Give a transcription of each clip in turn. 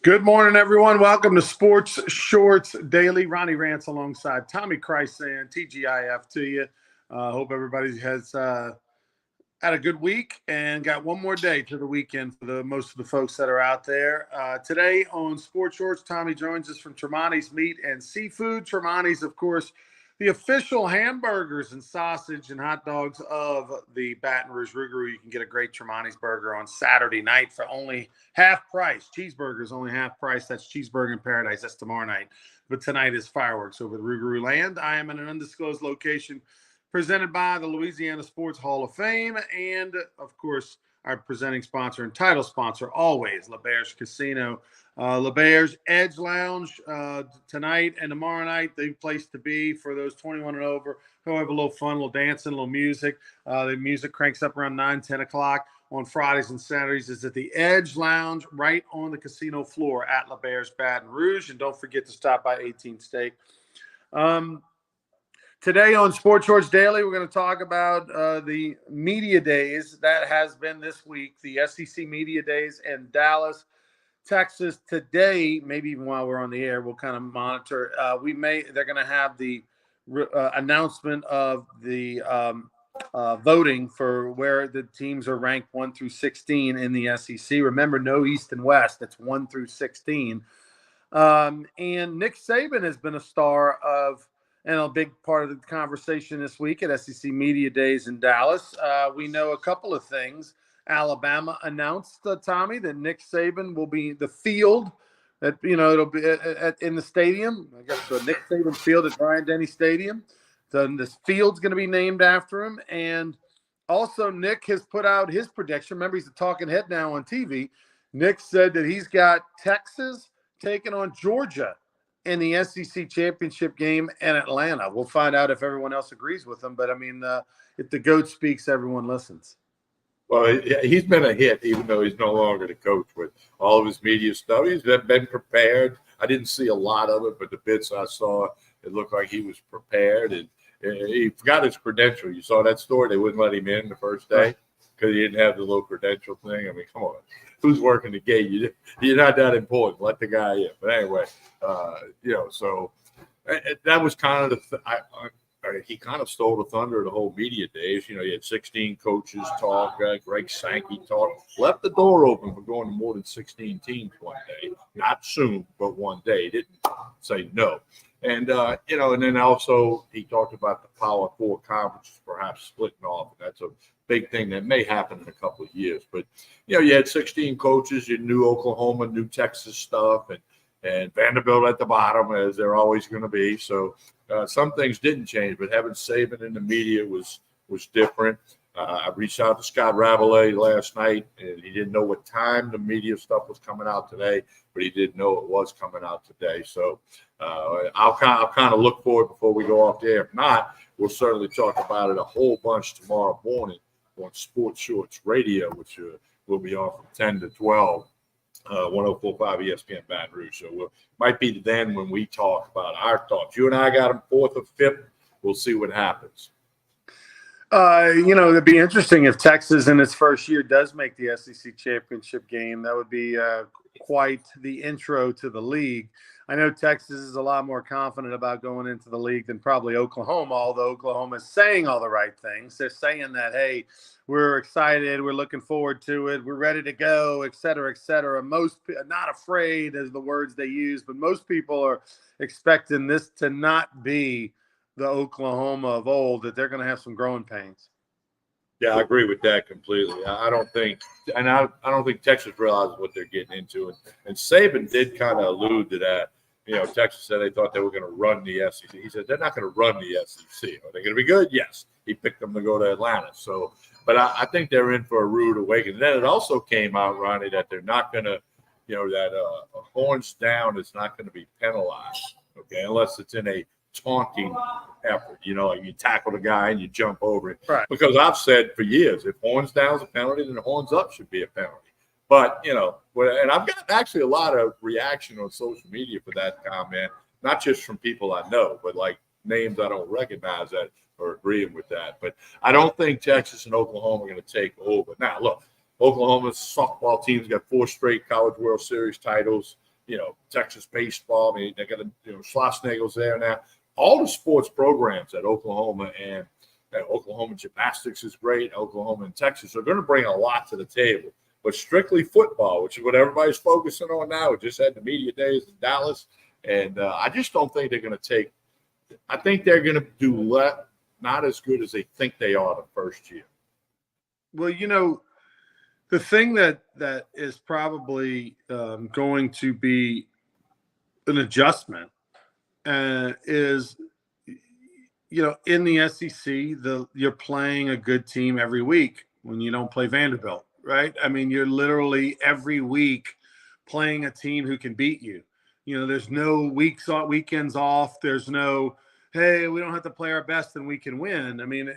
Good morning, everyone. Welcome to Sports Shorts Daily. Ronnie Rants alongside Tommy Christ saying TGIF to you. Hope everybody has had a good week and got one more day to the weekend for the most of the folks that are out there. Today on Sports Shorts, Tommy joins us from Tremonti's Meat and Seafood. Tremonti's, of course, the official hamburgers and sausage and hot dogs of the Baton Rouge Rougarou. You can get a great Tremonti's burger on Saturday night for only half price. Cheeseburgers only half price. That's Cheeseburger in Paradise. That's tomorrow night. But tonight is fireworks over the Rougarou land. I am in an undisclosed location presented by the Louisiana Sports Hall of Fame and, of course, our presenting sponsor and title sponsor always, L'Auberge Casino. L'Auberge Edge Lounge tonight and tomorrow night, the place to be for those 21 and over who have a little fun, a little dancing, a little music. The music cranks up around 9, 10 o'clock on Fridays and Saturdays. Is at the Edge Lounge right on the casino floor at L'Auberge Baton Rouge. And don't forget to stop by 18th Steak. Today on Sports Shorts Daily, we're going to talk about the media days that has been this week, the SEC media days in Dallas, Texas. Today, maybe even while we're on the air, we'll kind of monitor. They're going to have the announcement of the voting for where the teams are ranked 1 through 16 in the SEC. Remember, no East and West. It's 1 through 16. And Nick Saban has been a star of and a big part of the conversation this week at SEC Media Days in Dallas. We know a couple of things. Alabama announced, Tommy, that Nick Saban will be the field that, it'll be in the stadium. I guess the Nick Saban Field at Bryant-Denny Stadium. So this field's going to be named after him. And also Nick has put out his prediction. Remember, he's a talking head now on TV. Nick said that he's got Texas taking on Georgia in the SEC championship game in Atlanta. We'll find out if everyone else agrees with him. But, I mean, if the GOAT speaks, everyone listens. Well, he's been a hit, even though he's no longer the coach with all of his media stuff. He's been prepared. I didn't see a lot of it, but the bits I saw, it looked like he was prepared. And he forgot his credential. You saw that story. They wouldn't let him in the first day because he didn't have the little credential thing. I mean, come on. Who's working the gate? You're not that important. Let the guy in. But anyway, so that was kind of he kind of stole the thunder of the whole media days. You had 16 coaches talk, Greg Sankey talk, left the door open for going to more than 16 teams one day. Not soon, but one day. He didn't say no. And, and then also he talked about the Power Four conferences perhaps splitting off. And that's a big thing that may happen in a couple of years. But, you had 16 coaches. You knew Oklahoma, knew Texas stuff, and Vanderbilt at the bottom, as they're always going to be. So some things didn't change, but having Saban in the media was different. I reached out to Scott Rabelais last night, and he didn't know what time the media stuff was coming out today, but he did know it was coming out today. So I'll kind of look for it before we go off the air. If not, we'll certainly talk about it a whole bunch tomorrow morning on Sports Shorts Radio, which will be on from 10 to 12, 104.5 ESPN Baton Rouge. So might be then when we talk about our thoughts. You and I got him 4th or 5th. We'll see what happens. It'd be interesting if Texas in its first year does make the SEC championship game. That would be quite the intro to the league. I know Texas is a lot more confident about going into the league than probably Oklahoma, although Oklahoma is saying all the right things. They're saying that, hey, we're excited, we're looking forward to it, we're ready to go, et cetera, et cetera. Most not afraid is the words they use, but most people are expecting this to not be the Oklahoma of old, that they're going to have some growing pains. Yeah, I agree with that completely. I don't think Texas realizes what they're getting into. And Saban did kind of allude to that. Texas said they thought they were going to run the SEC. He said they're not going to run the SEC. Are they going to be good? Yes. He picked them to go to Atlanta. So, but I think they're in for a rude awakening. Then it also came out, Ronnie, that they're not going to, that horns down is not going to be penalized, okay, unless it's in a taunting effort. Like you tackle the guy and you jump over it. Right. Because I've said for years, if horns down is a penalty, then horns up should be a penalty. But, and I've got actually a lot of reaction on social media for that comment, not just from people I know, but like names I don't recognize that are agreeing with that. But I don't think Texas and Oklahoma are going to take over. Now, look, Oklahoma's softball team's got 4 straight College World Series titles. Texas baseball. I mean, they got Schlossnagel's there now. All the sports programs at Oklahoma and Oklahoma gymnastics is great. Oklahoma and Texas are going to bring a lot to the table. But strictly football, which is what everybody's focusing on now. We just had the media days in Dallas, and I just don't think they're going to take. I think they're going to do not as good as they think they are the first year. Well, the thing that is probably going to be an adjustment is, in the SEC, you're playing a good team every week when you don't play Vanderbilt, right? I mean, you're literally every week playing a team who can beat you. There's no weekends off. There's no, hey, we don't have to play our best and we can win. I mean,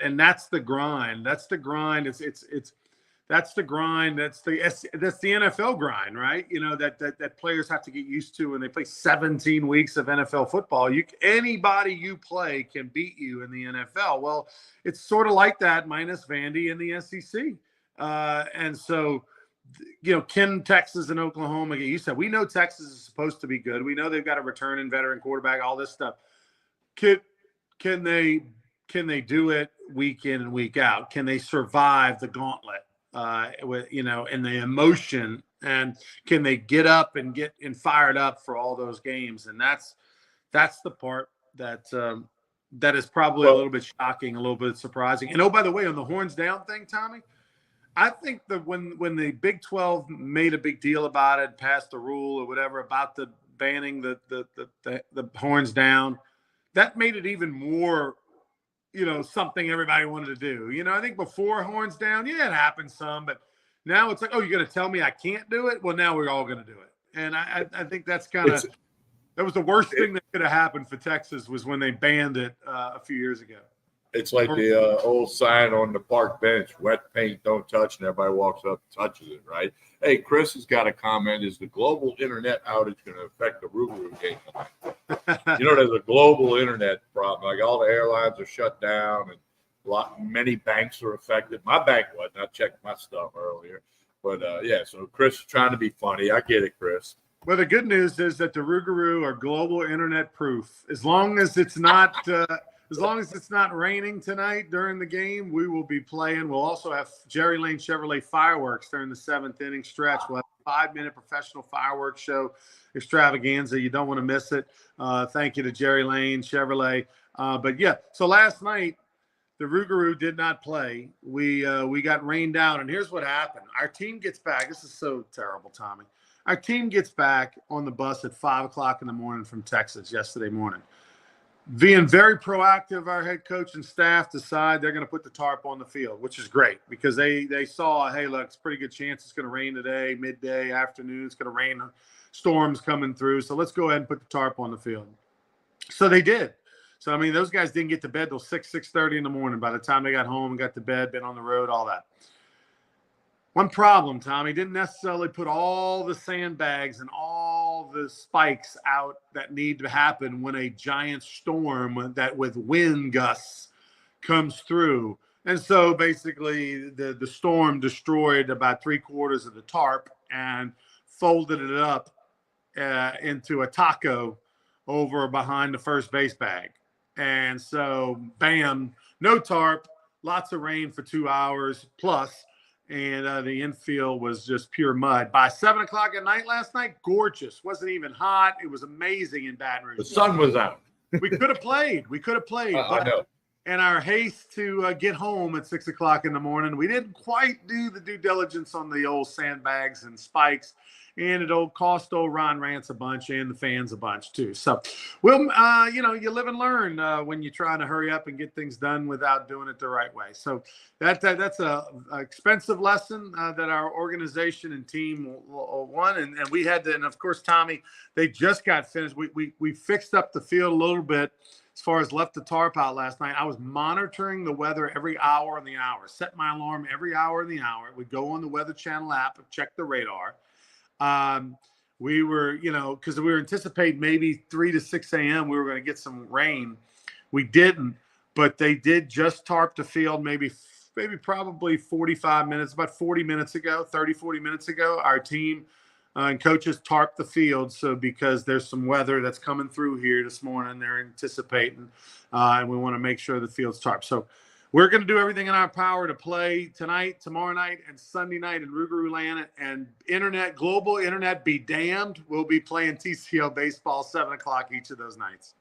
and that's the grind. That's the grind. That's the grind. That's the NFL grind, right? That players have to get used to when they play 17 weeks of NFL football. Anybody you play can beat you in the NFL. Well, it's sort of like that minus Vandy in the SEC. And so, can Texas and Oklahoma get used to that? We know Texas is supposed to be good. We know they've got a returning veteran quarterback, all this stuff. Can they do it week in and week out? Can they survive the gauntlet? And the emotion, and can they get up and get fired up for all those games? And that's the part that is probably a little bit shocking, a little bit surprising. And by the way, on the horns down thing, Tommy, I think that when the Big 12 made a big deal about it, passed the rule or whatever about the banning the horns down, that made it even more something everybody wanted to do. I think before horns down, it happened some, but now it's like, oh, you're going to tell me I can't do it? Well, now we're all going to do it. And I think that's that was the worst thing that could have happened for Texas was when they banned it a few years ago. It's like the old sign on the park bench, wet paint, don't touch, and everybody walks up and touches it, right? Hey, Chris has got a comment. Is the global internet outage going to affect the Rougarou game tonight? There's a global internet problem. Like all the airlines are shut down and many banks are affected. My bank wasn't. I checked my stuff earlier. But, so Chris is trying to be funny. I get it, Chris. Well, the good news is that the Rougarou are global internet proof. As long as it's not raining tonight during the game, we will be playing. We'll also have Jerry Lane Chevrolet fireworks during the 7th inning stretch. We'll have a 5-minute professional fireworks show extravaganza. You don't want to miss it. Thank you to Jerry Lane Chevrolet. So last night, the Rougarou did not play. We got rained out, and here's what happened. Our team gets back. This is so terrible, Tommy. Our team gets back on the bus at 5 o'clock in the morning from Texas yesterday morning. Being very proactive, our head coach and staff decide they're going to put the tarp on the field, which is great because they saw, hey, look, it's a pretty good chance it's going to rain today, midday, afternoon. It's going to rain, storms coming through. So let's go ahead and put the tarp on the field. So they did. So, I mean, those guys didn't get to bed till 6:30 in the morning. By the time they got home and got to bed, been on the road, all that. One problem, Tommy, didn't necessarily put all the sandbags and all the spikes out that need to happen when a giant storm that with wind gusts comes through. And so basically the storm destroyed about 3/4 of the tarp and folded it up into a taco over behind the first base bag. And so, bam, no tarp, lots of rain for 2 hours plus. And the infield was just pure mud. By 7 o'clock at night last night, gorgeous. Wasn't even hot. It was amazing in Baton Rouge. The sun was out. We could have played. I know. And our haste to get home at 6 o'clock in the morning, we didn't quite do the due diligence on the old sandbags and spikes. And it'll cost old Ron Rance a bunch and the fans a bunch too. So, you live and learn when you're trying to hurry up and get things done without doing it the right way. So that's a expensive lesson that our organization and team won. And we had to, and of course, Tommy, they just got finished. We fixed up the field a little bit as far as left the tarp out last night. I was monitoring the weather every hour on the hour, set my alarm every hour on the hour. We'd go on the Weather Channel app and check the radar. We were, because we were anticipating maybe 3 to 6 a.m. we were going to get some rain. We didn't, but they did just tarp the field maybe probably 45 minutes, about 40 minutes ago, 30, 40 minutes ago. Our team and coaches tarp the field. So because there's some weather that's coming through here this morning, they're anticipating, and we want to make sure the field's tarped. So we're going to do everything in our power to play tonight, tomorrow night, and Sunday night in Rougarou Land. And global internet be damned. We'll be playing TCL baseball 7 o'clock each of those nights.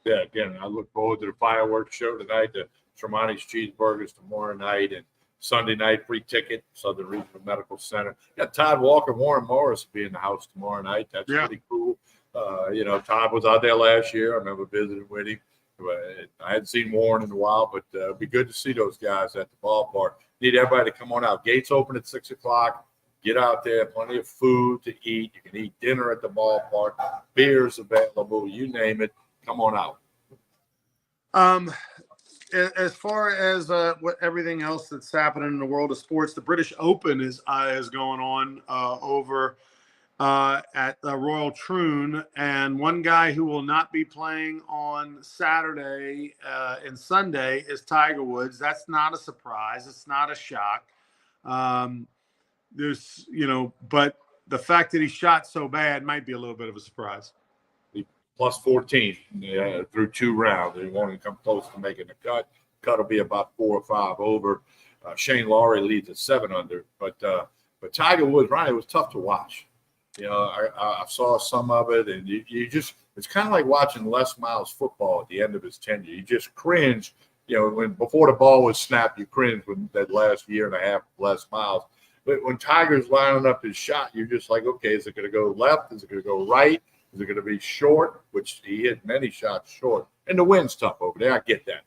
Yeah, again, I look forward to the fireworks show tonight, the Tremonti's Cheeseburgers tomorrow night, and Sunday night free ticket, Southern Regional Medical Center. Got Todd Walker, Warren Morris will be in the house tomorrow night. That's pretty cool. Todd was out there last year. I remember visiting with him. I hadn't seen Warren in a while, but it'd be good to see those guys at the ballpark. Need everybody to come on out. Gates open at 6 o'clock. Get out there, plenty of food to eat. You can eat dinner at the ballpark. Beers available, you name it. Come on out. As far as what everything else that's happening in the world of sports, the British Open is going on over at the Royal Troon, and one guy who will not be playing on Saturday and Sunday is Tiger Woods. That's not a surprise. It's not a shock. But the fact that he shot so bad might be a little bit of a surprise. Plus 14 through 2 rounds. They won't even come close to making the cut. Cut will be about 4 or 5 over. Shane Lowry leads at 7 under. But Tiger Woods, Ronnie, it was tough to watch. I saw some of it, and you just – it's kind of like watching Les Miles football at the end of his tenure. You just cringe. When before the ball was snapped, you cringe when that last year and a half of Les Miles. But when Tiger's lining up his shot, you're just like, okay, is it going to go left? Is it going to go right? Is it going to be short? Which he hit many shots short. And the wind's tough over there. I get that.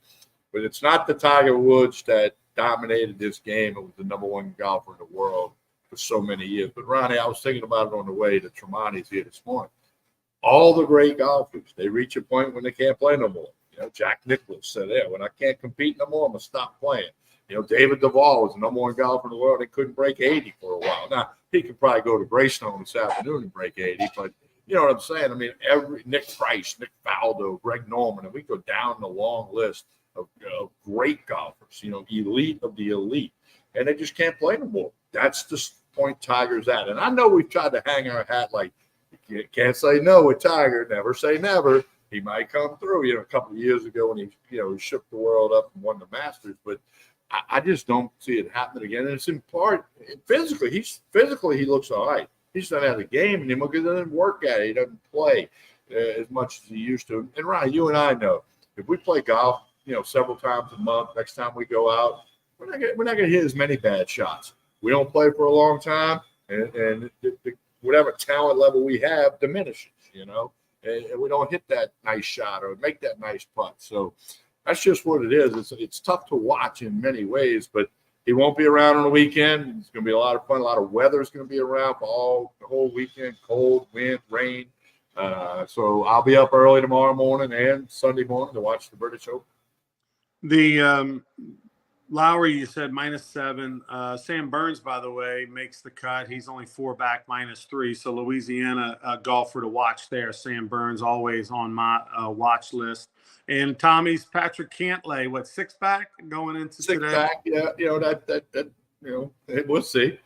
But it's not the Tiger Woods that dominated this game. It was the number 1 golfer in the world for so many years. But, Ronnie, I was thinking about it on the way to Tremonti's here this morning. All the great golfers, they reach a point when they can't play no more. Jack Nicklaus said, when I can't compete no more, I'm going to stop playing. David Duval was the number 1 golfer in the world. He couldn't break 80 for a while. Now, he could probably go to Greystone this afternoon and break 80, but you know what I'm saying? I mean, Nick Price, Nick Faldo, Greg Norman, and we go down the long list of great golfers, elite of the elite, and they just can't play no more. That's the point Tiger's at. And I know we've tried to hang our hat like, you can't say no with Tiger, never say never. He might come through. A couple of years ago when he shook the world up and won the Masters, but I just don't see it happening again. And it's in part physically. He looks all right. He just doesn't have the game anymore because he doesn't work at it. He doesn't play as much as he used to. And Ryan, you and I know if we play golf, several times a month, next time we go out, we're not going to hit as many bad shots. We don't play for a long time, and whatever talent level we have diminishes, and we don't hit that nice shot or make that nice putt. So that's just what it is. It's tough to watch in many ways, but he won't be around on the weekend. It's going to be a lot of fun. A lot of weather is going to be around for the whole weekend, cold, wind, rain. So I'll be up early tomorrow morning and Sunday morning to watch the British Open. The Lowry, you said -7. Sam Burns, by the way, makes the cut. He's only 4 back, -3. So Louisiana golfer to watch there. Sam Burns always on my watch list. And Tommy's Patrick Cantlay, 6 back going into 6 today? Back, yeah. We'll see.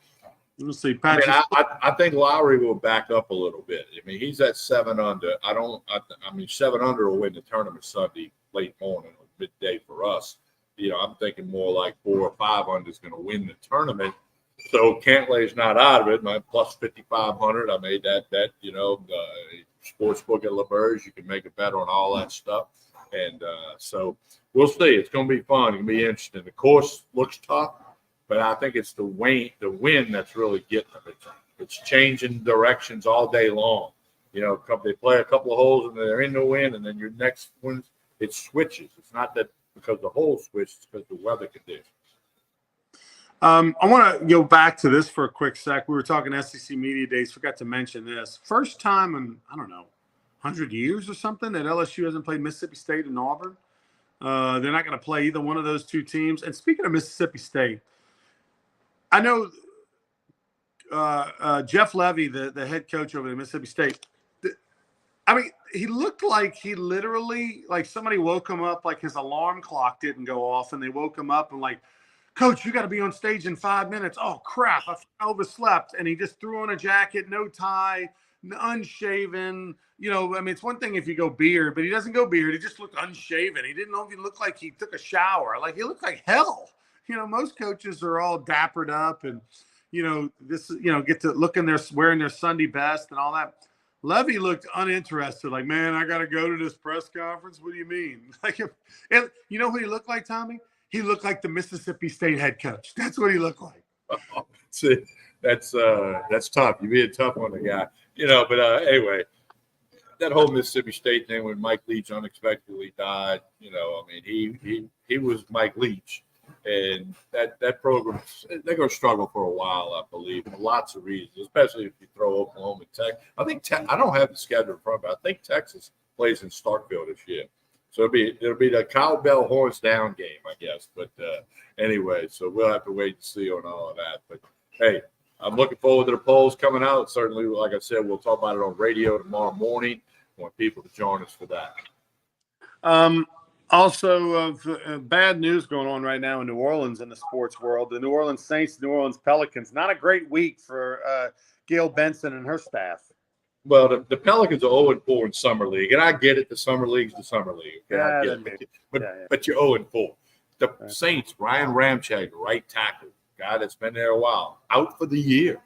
We'll see. Patrick, I think Lowry will back up a little bit. I mean, he's at 7 under. 7 under will win the tournament Sunday late morning or midday for us. I'm thinking more like 4 or 5 under is going to win the tournament. So Cantlay's not out of it. My plus 5,500. I made that bet. Sportsbook at LeBurge, you can make a bet on all that stuff. And so we'll see. It's going to be fun. It's going to be interesting. The course looks tough, but I think it's the wind that's really getting them. It's changing directions all day long. They play a couple of holes and they're in the wind, and then your next one, it switches. It's not that because the hole switched, it's because the weather conditions. I want to go back to this for a quick sec. We were talking SEC Media Days. Forgot to mention this. First time in, 100 years or something that LSU hasn't played Mississippi State and Auburn. They're not going to play either one of those two teams. And speaking of Mississippi State, I know Jeff Levy, the head coach over at Mississippi State, he looked like he literally, like somebody woke him up, like his alarm clock didn't go off, and they woke him up and Coach, you got to be on stage in 5 minutes. Oh, crap. I overslept. And he just threw on a jacket, no tie, unshaven. You know, I mean, it's one thing if you go beard, but he doesn't go beard. He just looked unshaven. He didn't even look like he took a shower. Like, he looked like hell. You know, most coaches are all dappered up and, get to look in their wearing their Sunday best and all that. Levy looked uninterested. Like, man, I got to go to this press conference. What do you mean? Like, you know who he looked like, Tommy? He looked like the Mississippi State head coach. That's what he looked like. See, that's tough. You're being tough on the guy, But anyway, that whole Mississippi State thing when Mike Leach unexpectedly died, I mean, he was Mike Leach, and that program, they're going to struggle for a while, I believe, for lots of reasons, especially if you throw Oklahoma and Tech. I think I don't have the schedule in front of me. I think Texas plays in Starkville this year. So it'll be the cowbell horns down game, I guess. But anyway, so we'll have to wait and see on all of that. But hey, I'm looking forward to the polls coming out. Certainly, like I said, we'll talk about it on radio tomorrow morning. I want people to join us for that. Also, bad news going on right now in New Orleans in the sports world. The New Orleans Saints, New Orleans Pelicans. Not a great week for Gail Benson and her staff. Well, the Pelicans are 0-4 in summer league, and I get it. The summer league's the summer league. Okay? I get it. But you're 0-4. The Saints, Ryan Ramczyk, right tackle, guy that's been there a while, out for the year.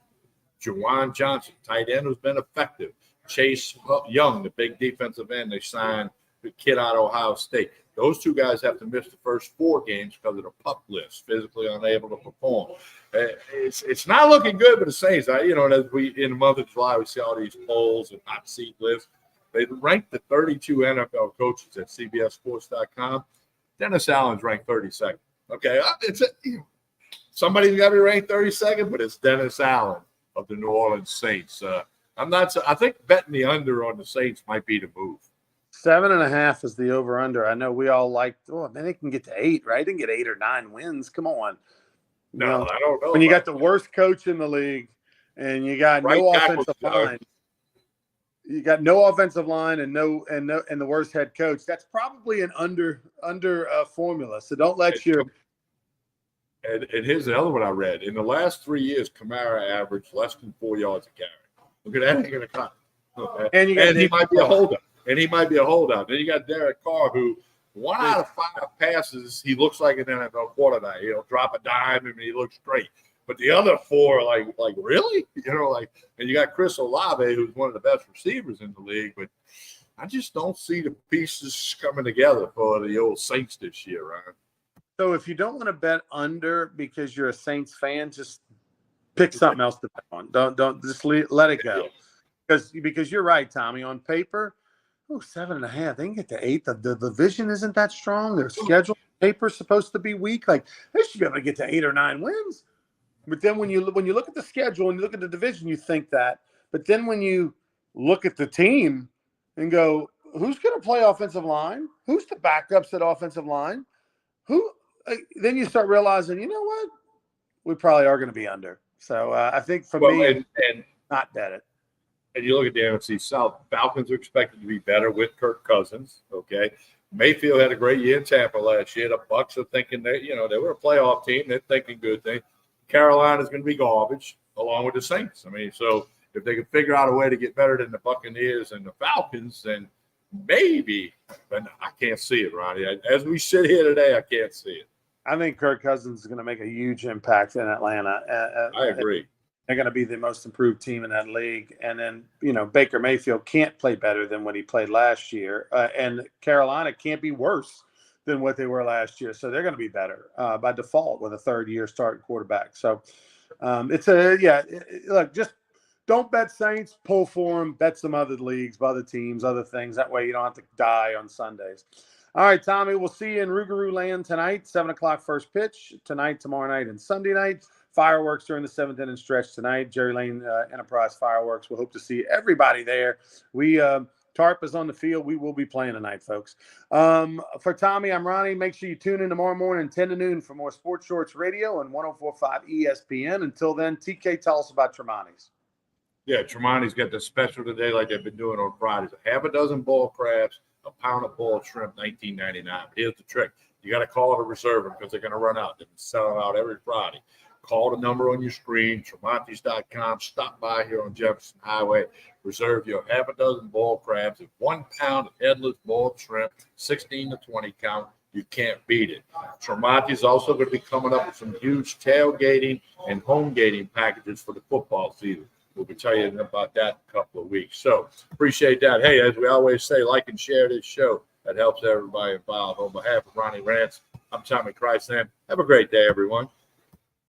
Juwan Johnson, tight end, who's been effective. Chase Young, the big defensive end, they signed the kid out of Ohio State. Those two guys have to miss the first 4 games because of the PUP list, physically unable to perform. It's not looking good for the Saints. As in the month of July, we see all these polls and hot seat lists. They ranked the 32 NFL coaches at CBSSports.com. Dennis Allen's ranked 32nd. Okay, somebody's got to be ranked 32nd, but it's Dennis Allen of the New Orleans Saints. I think betting the under on the Saints might be the move. 7.5 is the over/under. I know we all liked. Oh, man, they can get to 8, right? They can get 8 or 9 wins. Come on. No, I don't know. When you got the worst coach in the league, and you got no offensive line, you got no offensive line and the worst head coach. That's probably an under formula. So don't let your. And here's the other one I read. In the last 3 years, Kamara averaged less than 4 yards a carry. Look at that, ain't gonna cut. Okay. And he might be a holdup. Then you got Derek Carr, who 1 out of 5 passes, he looks like an NFL quarterback. He'll drop a dime and he looks great. But the other 4, like really? And you got Chris Olave, who's one of the best receivers in the league. But I just don't see the pieces coming together for the old Saints this year, Ryan. So if you don't want to bet under because you're a Saints fan, just pick something else to bet on. Don't just let it go. Because you're right, Tommy. On paper, 7.5. They can get to 8. The division isn't that strong. Their schedule paper is supposed to be weak. Like they should be able to get to 8 or 9 wins. But then when you look at the schedule and you look at the division, you think that. But then when you look at the team and go, who's going to play offensive line? Who's the backups at offensive line? Then you start realizing, you know what? We probably are going to be under. So I think for me, not bet it. And you look at the NFC South, Falcons are expected to be better with Kirk Cousins. Okay. Mayfield had a great year in Tampa last year. The Bucs are thinking they were a playoff team. They're thinking good things. Carolina's going to be garbage along with the Saints. I mean, so if they can figure out a way to get better than the Buccaneers and the Falcons, then maybe, but I can't see it, Ronnie. As we sit here today, I can't see it. I think Kirk Cousins is going to make a huge impact in Atlanta. I agree. They're going to be the most improved team in that league. And then, Baker Mayfield can't play better than what he played last year. And Carolina can't be worse than what they were last year. So they're going to be better by default with a third-year starting quarterback. So look, just don't bet Saints, pull for them, bet some other leagues, other teams, other things. That way you don't have to die on Sundays. All right, Tommy, we'll see you in Rougarou Land tonight, 7 o'clock first pitch, tonight, tomorrow night, and Sunday night. Fireworks during the 7th inning stretch tonight. Jerry Lane Enterprise Fireworks. We'll hope to see everybody there. Tarp is on the field. We will be playing tonight, folks. For Tommy, I'm Ronnie. Make sure you tune in tomorrow morning, 10 to noon, for more Sports Shorts Radio on 104.5 ESPN. Until then, TK, tell us about Tremonti's. Yeah, Tremonti's got the special today like they've been doing on Fridays. 6 boiled crabs, a pound of boiled shrimp, $19.99. Here's the trick. You got to call it to reserve them because they're going to run out. They're selling out every Friday. Call the number on your screen, Tremonti's.com. Stop by here on Jefferson Highway. Reserve your half a dozen boiled crabs and 1 pound of headless boiled shrimp, 16 to 20 count. You can't beat it. Tremonti's also going to be coming up with some huge tailgating and home gating packages for the football season. We'll be telling you about that in a couple of weeks. So appreciate that. Hey, as we always say, like and share this show. That helps everybody involved. On behalf of Ronnie Rance, I'm Tommy Christ. Have a great day, everyone.